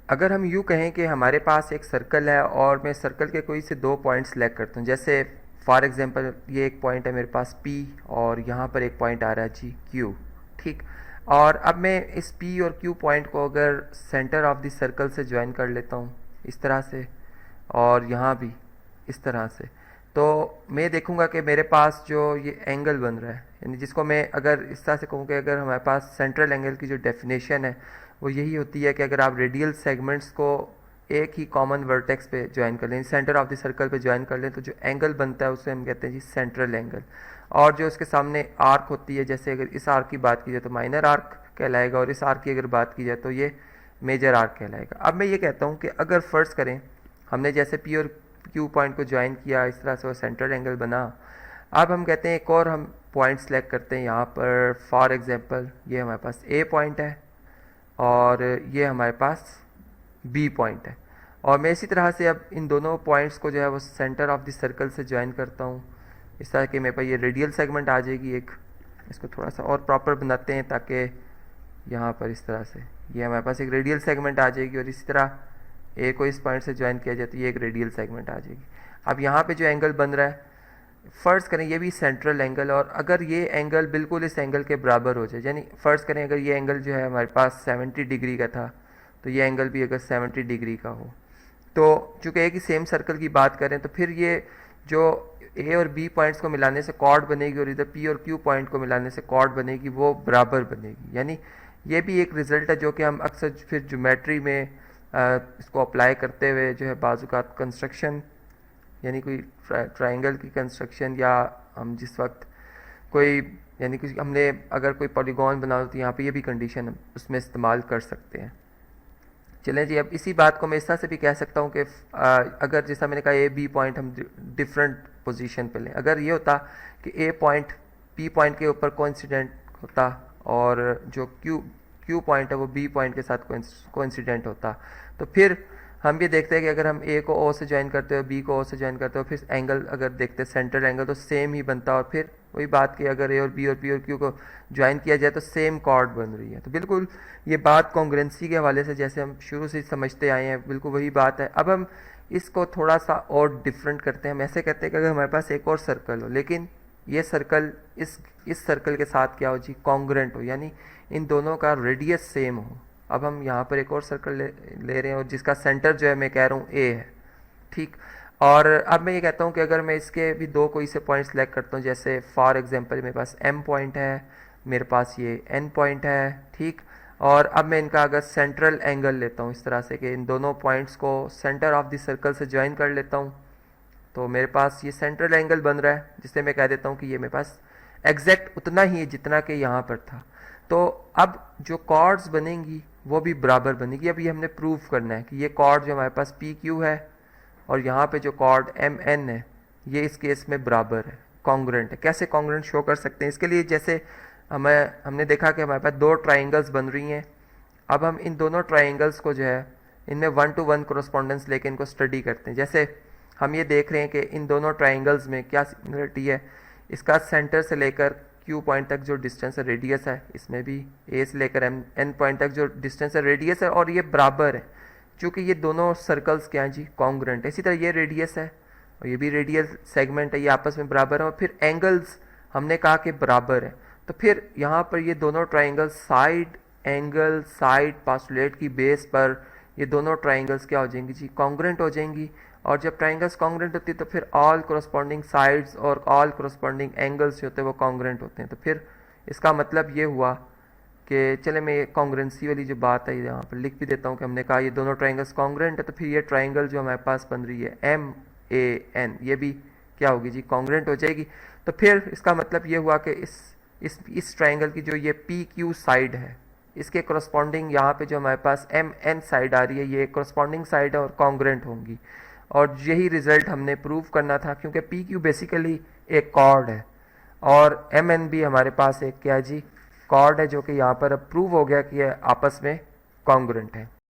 अगर हम यूँ कहें कि हमारे पास एक सर्कल है और मैं सर्कल के कोई से दो पॉइंट सेलेक्ट करता हूँ, जैसे फॉर एग्जांपल ये एक पॉइंट है मेरे पास P और यहाँ पर एक पॉइंट आ रहा है जी Q, ठीक। और अब मैं इस P और Q पॉइंट को अगर सेंटर ऑफ द सर्कल से ज्वाइन कर लेता हूँ इस तरह से, और यहाँ भी इस तरह से, तो मैं देखूंगा कि मेरे पास जो ये एंगल बन रहा है, यानी जिसको मैं अगर इस तरह से कहूँ कि अगर हमारे पास सेंट्रल एंगल की जो डेफिनेशन है वो यही होती है कि अगर आप रेडियल सेगमेंट्स को एक ही कॉमन वर्टेक्स पे ज्वाइन कर लें, सेंटर ऑफ द सर्कल पे ज्वाइन कर लें, तो जो एंगल बनता है उसे हम कहते हैं जी सेंट्रल एंगल। और जो उसके सामने आर्क होती है, जैसे अगर इस आर्क की बात की जाए तो माइनर आर्क कहलाएगा, और इस आर्क की अगर बात की जाए तो ये मेजर आर्क कहलाएगा। अब मैं ये कहता हूँ कि अगर फर्ज करें हमने जैसे P और Q पॉइंट को ज्वाइन किया, इस तरह से वो सेंट्रल एंगल बना। अब हम कहते हैं एक और हम पॉइंट सेलेक्ट करते हैं यहाँ पर, फॉर एग्जांपल ये हमारे पास A पॉइंट है और ये हमारे पास B पॉइंट है, और मैं इसी तरह से अब इन दोनों पॉइंट्स को जो है वो सेंटर ऑफ द सर्कल से ज्वाइन करता हूँ। इस तरह के मेरे पास ये रेडियल सेगमेंट आ जाएगी एक। इसको थोड़ा सा और प्रॉपर बनाते हैं ताकि यहाँ पर इस तरह से ये हमारे पास एक रेडियल सेगमेंट आ जाएगी, और इसी तरह ए को इस पॉइंट से ज्वाइन किया जाए तो ये एक रेडियल सेगमेंट आ जाएगी। अब यहाँ पे जो एंगल बन रहा है, फ़र्ज़ करें ये भी सेंट्रल एंगल, और अगर ये एंगल बिल्कुल इस एंगल के बराबर हो जाए, यानी फ़र्ज़ करें अगर ये एंगल जो है हमारे पास 70 डिग्री का था, तो ये एंगल भी अगर 70 डिग्री का हो, तो चूँकि एक ही सेम सर्कल की बात करें, तो फिर ये जो ए और बी पॉइंट्स को मिलाने से कॉर्ड बनेगी और इधर पी और क्यू पॉइंट को मिलाने से कॉर्ड बनेगी, वो बराबर बनेगी। यानी ये भी एक रिज़ल्ट है जो कि हम अक्सर फिर ज्योमेट्री में इसको अप्लाई करते हुए जो है बाज़ूकात कंस्ट्रक्शन, यानी कोई ट्रायंगल की कंस्ट्रक्शन, या हम जिस वक्त कोई यानी कि हमने अगर कोई पॉलीगॉन बना हो तो यहाँ पे ये भी कंडीशन हम उसमें इस्तेमाल कर सकते हैं। चलें जी, अब इसी बात को मैं इस तरह से भी कह सकता हूँ कि अगर जैसा मैंने कहा ए बी पॉइंट हम डिफरेंट पोजीशन पे लें, अगर ये होता कि ए पॉइंट पी पॉइंट के ऊपर कोइंसिडेंट होता और जो क्यू पॉइंट है वो बी पॉइंट के साथ कोइंसिडेंट होता, तो फिर हम भी देखते हैं कि अगर हम ए को ओ से ज्वाइन करते हो, बी को ओ से ज्वाइन करते हो, फिर एंगल अगर देखते हैं सेंट्रल एंगल तो सेम ही बनता, और फिर वही बात कि अगर ए और बी और पी और क्यू को ज्वाइन किया जाए तो सेम कॉर्ड बन रही है। तो बिल्कुल ये बात कॉन्ग्रेंसी के हवाले से जैसे हम शुरू से समझते आए हैं, बिल्कुल वही बात है। अब हम इसको थोड़ा सा और डिफरेंट करते हैं। हम ऐसे कहते हैं कि अगर हमारे पास एक और सर्कल हो, लेकिन ये सर्कल इस सर्कल के साथ क्या हो जी, कॉन्ग्रेंट हो, यानी इन दोनों का रेडियस सेम हो। अब हम यहाँ पर एक और सर्कल ले रहे हैं और जिसका सेंटर जो है मैं कह रहा हूँ ए है, ठीक। और अब मैं ये कहता हूँ कि अगर मैं इसके भी दो कोई से पॉइंट सेलेक्ट करता हूँ, जैसे फॉर एग्जांपल मेरे पास M पॉइंट है, मेरे पास ये N पॉइंट है, ठीक। और अब मैं इनका अगर सेंट्रल एंगल लेता हूँ इस तरह से कि इन दोनों पॉइंट्स को सेंटर ऑफ द सर्कल से ज्वाइन कर लेता हूँ, तो मेरे पास ये सेंट्रल एंगल बन रहा है, जिससे मैं कह देता हूँ कि ये मेरे पास एग्जैक्ट उतना ही है जितना कि यहाँ पर था। तो अब जो कॉर्ड्स बनेंगी वो भी बराबर बनेगी। अब ये हमने प्रूव करना है कि ये कॉर्ड जो हमारे पास पी क्यू है और यहाँ पे जो कॉर्ड एम एन है, ये इस केस में बराबर है, कॉन्ग्रेंट है। कैसे कॉन्ग्रेंट शो कर सकते हैं? इसके लिए जैसे हमने देखा कि हमारे पास दो ट्राइंगल्स बन रही हैं। अब हम इन दोनों ट्राइंगल्स को जो है इनमें 1-to-1 कोरस्पॉन्डेंस लेके इनको स्टडी करते हैं। जैसे हम ये देख रहे हैं कि इन दोनों ट्राइंगल्स में क्या सिमिलरिटी है। इसका सेंटर से लेकर क्यू पॉइंट तक जो डिस्टेंस है, रेडियस है, इसमें भी ए से लेकर एन पॉइंट तक जो डिस्टेंस है, रेडियस है, और ये बराबर है। चूँकि ये दोनों सर्कल्स क्या हैं जी, कॉन्ग्रेंट है। इसी तरह ये रेडियस है और ये भी रेडियल सेगमेंट है, ये आपस में बराबर है। और फिर एंगल्स हमने कहा कि बराबर है, तो फिर यहाँ पर ये दोनों triangles side angle side postulate की बेस पर ये दोनों ट्राइंगल्स क्या हो जाएंगी जी, कॉन्ग्रेंट हो जाएंगी। और जब ट्राइंगल्स कॉन्ग्रेंट होती है तो फिर ऑल कोरस्पॉन्डिंग साइड्स और ऑल कोरस्पॉन्डिंग एंगल्स जो होते हैं वो कॉन्ग्रेंट होते हैं। तो फिर इसका मतलब ये हुआ कि चले मैं कॉन्ग्रेंसी वाली जो बात है यहाँ पर लिख भी देता हूँ कि हमने कहा ये दोनों ट्राइंगल्स कॉन्ग्रेंट है, तो फिर ये ट्राइंगल जो हमारे पास बन रही है MAN, ये भी क्या होगी जी, कॉन्ग्रेंट हो जाएगी। तो फिर इसका मतलब ये हुआ कि इस ट्राइंगल की जो ये PQ साइड है, इसके करस्पॉन्डिंग यहाँ पे जो हमारे पास MN साइड आ रही है, ये करस्पॉन्डिंग साइड है और कॉन्ग्रेंट होंगी। और यही रिजल्ट हमने प्रूव करना था, क्योंकि PQ बेसिकली एक कॉर्ड है और MN भी हमारे पास एक क्या जी, कॉर्ड है, जो कि यहाँ पर अब प्रूव हो गया कि ये आपस में कॉन्ग्रेंट है।